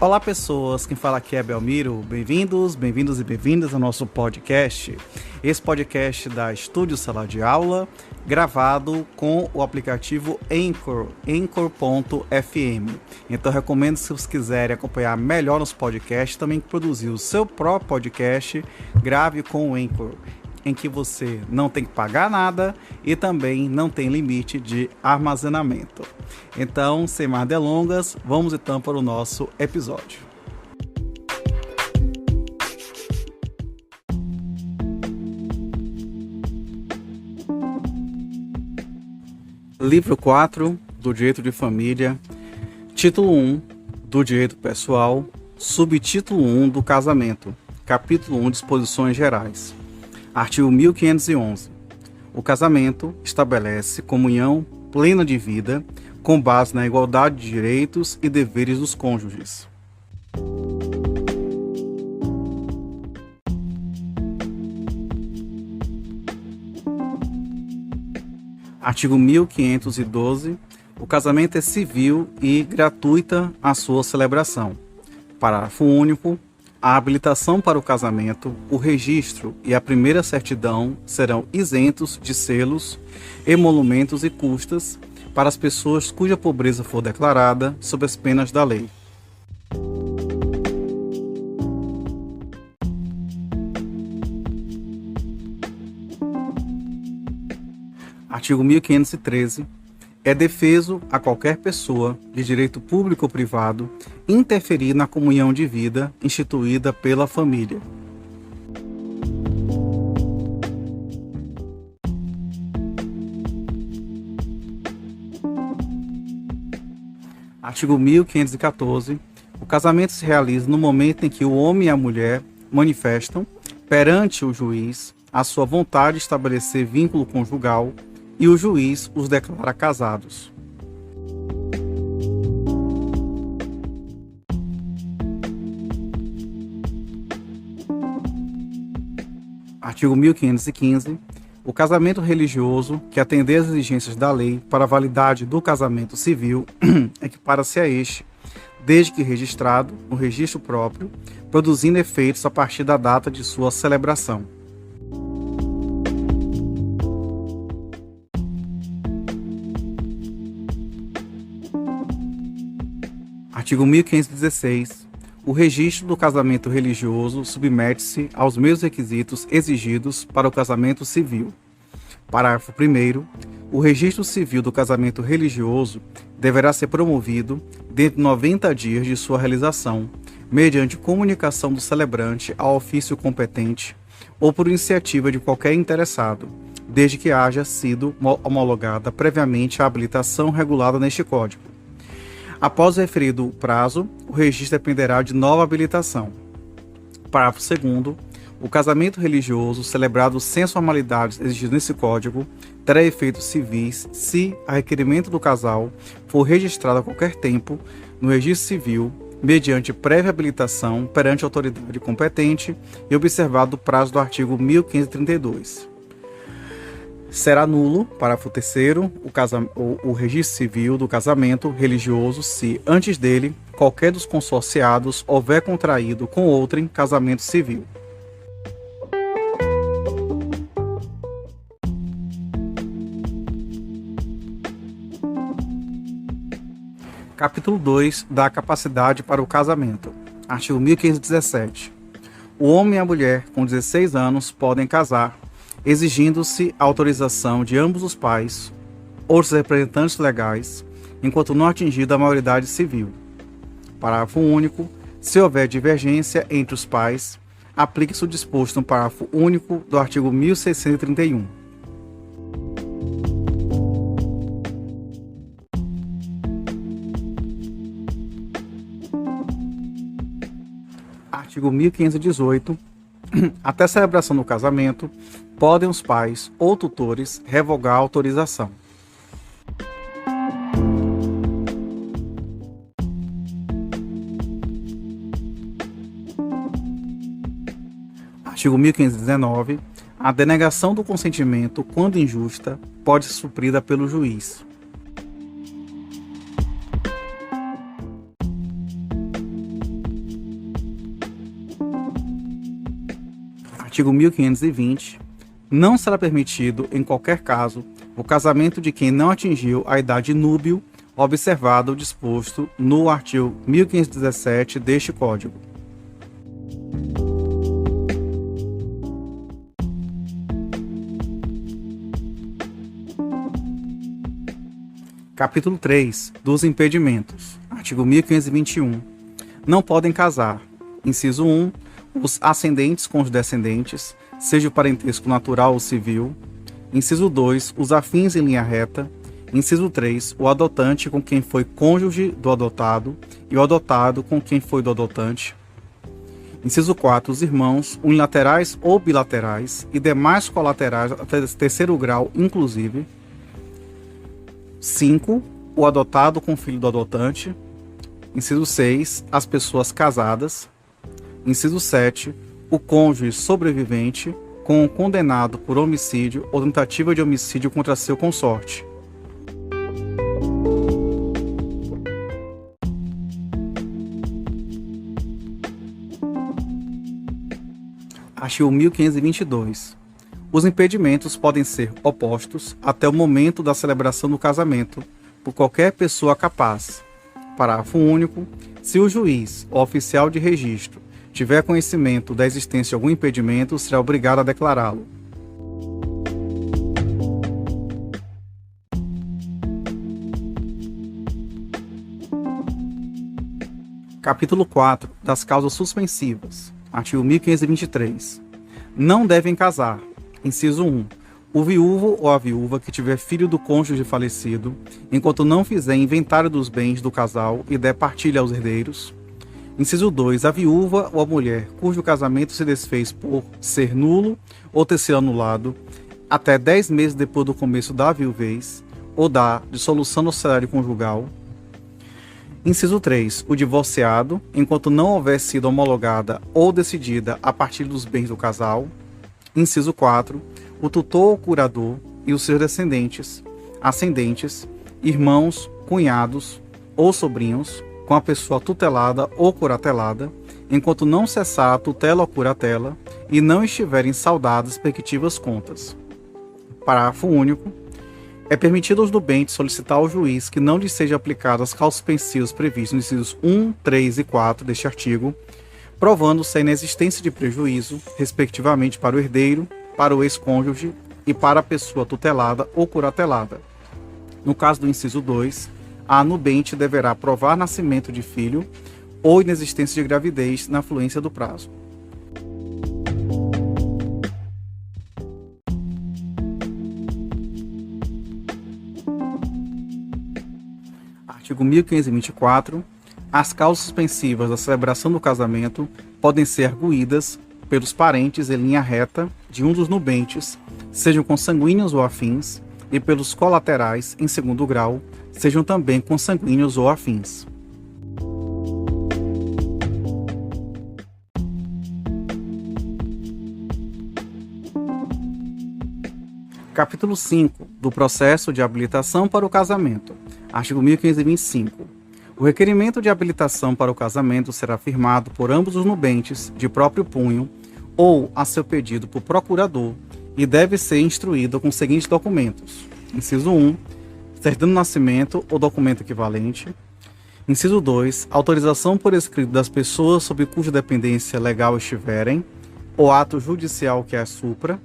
Olá pessoas, quem fala aqui é Belmiro, bem-vindos e bem-vindas ao nosso podcast. Esse podcast da Estúdio Sala de Aula, gravado com o aplicativo Anchor, Anchor.fm. Então recomendo, se vocês quiserem acompanhar melhor nos podcasts, também produzir o seu próprio podcast, grave com o Anchor, em que você não tem que pagar nada e também não tem limite de armazenamento. Então, sem mais delongas, vamos então para o nosso episódio. Livro 4 do Direito de Família, Título 1 do Direito Pessoal, Subtítulo 1 do Casamento, Capítulo 1 Disposições Gerais. Artigo 1511. O casamento estabelece comunhão plena de vida com base na igualdade de direitos e deveres dos cônjuges. Artigo 1512. O casamento é civil e gratuita a sua celebração. Parágrafo único. A habilitação para o casamento, o registro e a primeira certidão serão isentos de selos, emolumentos e custas para as pessoas cuja pobreza for declarada sob as penas da lei. Artigo 1513. É defeso a qualquer pessoa, de direito público ou privado, interferir na comunhão de vida instituída pela família. Artigo 1514. O casamento se realiza no momento em que o homem e a mulher manifestam, perante o juiz, a sua vontade de estabelecer vínculo conjugal e o juiz os declara casados. Artigo 1515. O casamento religioso, que atender às exigências da lei para a validade do casamento civil, equipara-se a este, desde que registrado no registro próprio, produzindo efeitos a partir da data de sua celebração. Artigo 1516. O registro do casamento religioso submete-se aos mesmos requisitos exigidos para o casamento civil. Parágrafo 1º. O registro civil do casamento religioso deverá ser promovido dentro de 90 dias de sua realização, mediante comunicação do celebrante ao ofício competente ou por iniciativa de qualquer interessado, desde que haja sido homologada previamente a habilitação regulada neste Código. Após o referido prazo, o registro dependerá de nova habilitação. Parágrafo 2º. O casamento religioso celebrado sem as formalidades exigidas nesse Código terá efeitos civis se, a requerimento do casal, for registrado a qualquer tempo no registro civil, mediante prévia habilitação perante a autoridade competente e observado o prazo do artigo 1532. Será nulo, parágrafo 3º, o registro civil do casamento religioso se, antes dele, qualquer dos consorciados houver contraído com outrem casamento civil. Capítulo 2 da capacidade para o casamento. Artigo 1517. O homem e a mulher com 16 anos podem casar, exigindo-se a autorização de ambos os pais ou seus representantes legais, enquanto não atingida a maioridade civil. Parágrafo único. Se houver divergência entre os pais, aplique-se o disposto no parágrafo único do artigo 1631. Artigo 1518. Até a celebração do casamento, podem os pais ou tutores revogar a autorização. Artigo 1519. A denegação do consentimento, quando injusta, pode ser suprida pelo juiz. Artigo 1520. Não será permitido, em qualquer caso, o casamento de quem não atingiu a idade núbil, observado o disposto no artigo 1517 deste Código. Capítulo 3. Dos impedimentos. Artigo 1521. Não podem casar. Inciso 1. Os ascendentes com os descendentes, seja o parentesco natural ou civil. Inciso 2. Os afins em linha reta. Inciso 3. O adotante com quem foi cônjuge do adotado e o adotado com quem foi do adotante. Inciso 4. Os irmãos, unilaterais ou bilaterais e demais colaterais até terceiro grau, inclusive. 5. O adotado com filho do adotante. Inciso 6. As pessoas casadas. Inciso 7. O cônjuge sobrevivente com o condenado por homicídio ou tentativa de homicídio contra seu consorte. Artigo 1522. Os impedimentos podem ser opostos até o momento da celebração do casamento por qualquer pessoa capaz. Parágrafo único. Se o juiz ou oficial de registro tiver conhecimento da existência de algum impedimento, será obrigado a declará-lo. Capítulo 4. Das causas suspensivas. Artigo 1523. Não devem casar. Inciso 1. O viúvo ou a viúva que tiver filho do cônjuge falecido, enquanto não fizer inventário dos bens do casal e der partilha aos herdeiros. Inciso 2. A viúva ou a mulher cujo casamento se desfez por ser nulo ou ter sido anulado até 10 meses depois do começo da viuvez ou da dissolução do sociedade conjugal. Inciso 3. O divorciado, enquanto não houver sido homologada ou decidida a partir dos bens do casal. Inciso 4. O tutor ou curador e os seus descendentes, ascendentes, irmãos, cunhados ou sobrinhos, com a pessoa tutelada ou curatelada, enquanto não cessar a tutela ou curatela e não estiverem saldadas as respectivas contas. Parágrafo único. É permitido aos nubentes solicitar ao juiz que não lhe sejam aplicadas as causas suspensivas previstas nos incisos 1, 3 e 4 deste artigo, provando-se a inexistência de prejuízo, respectivamente para o herdeiro, para o ex-cônjuge e para a pessoa tutelada ou curatelada. No caso do inciso 2, a nubente deverá provar nascimento de filho ou inexistência de gravidez na fluência do prazo. Artigo 1524. As causas suspensivas da celebração do casamento podem ser arguídas pelos parentes em linha reta de um dos nubentes, sejam consanguíneos ou afins, e pelos colaterais em segundo grau, sejam também consanguíneos ou afins. Capítulo 5. Do processo de habilitação para o casamento. Artigo 1525. O requerimento de habilitação para o casamento será firmado por ambos os nubentes, de próprio punho, ou a seu pedido por procurador, e deve ser instruído com os seguintes documentos. Inciso 1. Certidão de nascimento ou documento equivalente. Inciso 2. Autorização por escrito das pessoas sob cuja dependência legal estiverem, ou ato judicial que as supra.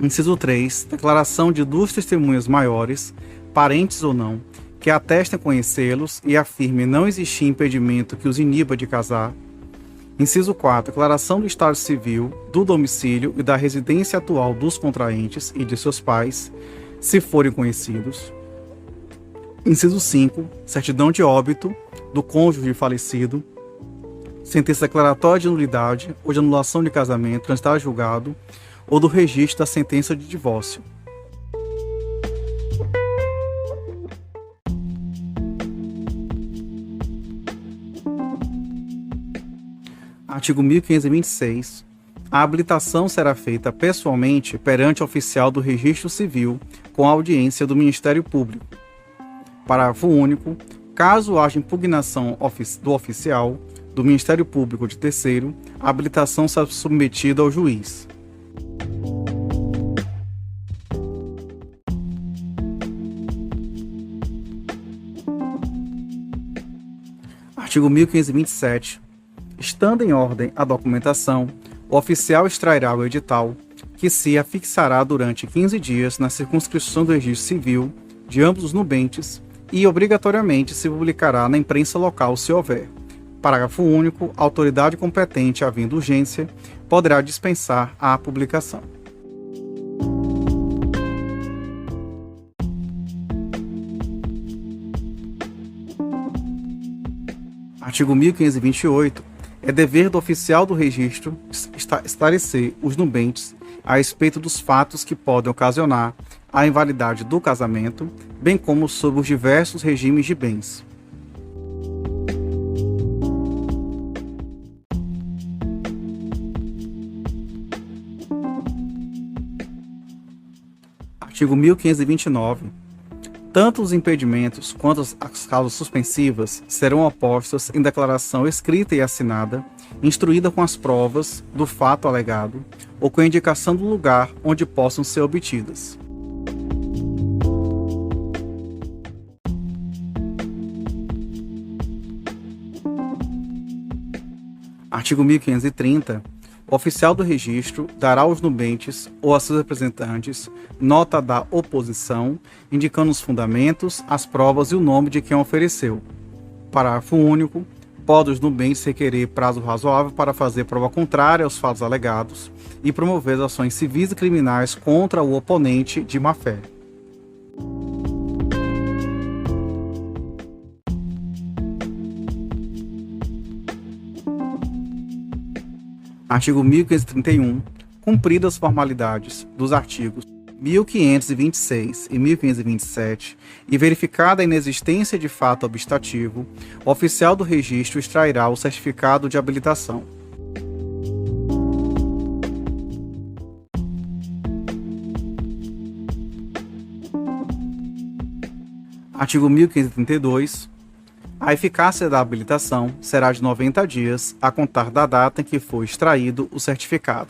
Inciso 3. Declaração de 2 testemunhas maiores, parentes ou não, que atestem conhecê-los e afirmem não existir impedimento que os iniba de casar. Inciso 4. Declaração do estado civil, do domicílio e da residência atual dos contraentes e de seus pais, se forem conhecidos. Inciso 5. Certidão de óbito do cônjuge falecido, sentença declaratória de nulidade ou de anulação de casamento transitada a julgado, ou do registro da sentença de divórcio. Artigo 1526. A habilitação será feita pessoalmente perante o oficial do Registro Civil, com audiência do Ministério Público. Parágrafo único. Caso haja impugnação do oficial, do Ministério Público de terceiro, a habilitação será submetida ao juiz. Artigo 1527. Estando em ordem a documentação, o oficial extrairá o edital, que se afixará durante 15 dias na circunscrição do registro civil de ambos os nubentes e, obrigatoriamente, se publicará na imprensa local se houver. Parágrafo único. A autoridade competente, havendo urgência, poderá dispensar a publicação. Artigo 1528. É dever do oficial do registro esclarecer os nubentes a respeito dos fatos que podem ocasionar a invalidade do casamento, bem como sobre os diversos regimes de bens. Artigo 1529. Tanto os impedimentos quanto as causas suspensivas serão opostas em declaração escrita e assinada, instruída com as provas do fato alegado ou com a indicação do lugar onde possam ser obtidas. Artigo 1530. O oficial do registro dará aos nubentes ou a seus representantes nota da oposição, indicando os fundamentos, as provas e o nome de quem ofereceu. Parágrafo único. Pode os nubentes requerer prazo razoável para fazer prova contrária aos fatos alegados e promover as ações civis e criminais contra o oponente de má-fé. Artigo 1531. Cumpridas as formalidades dos artigos 1526 e 1527 e verificada a inexistência de fato obstativo, o oficial do registro extrairá o certificado de habilitação. Artigo 1532. A eficácia da habilitação será de 90 dias a contar da data em que foi extraído o certificado.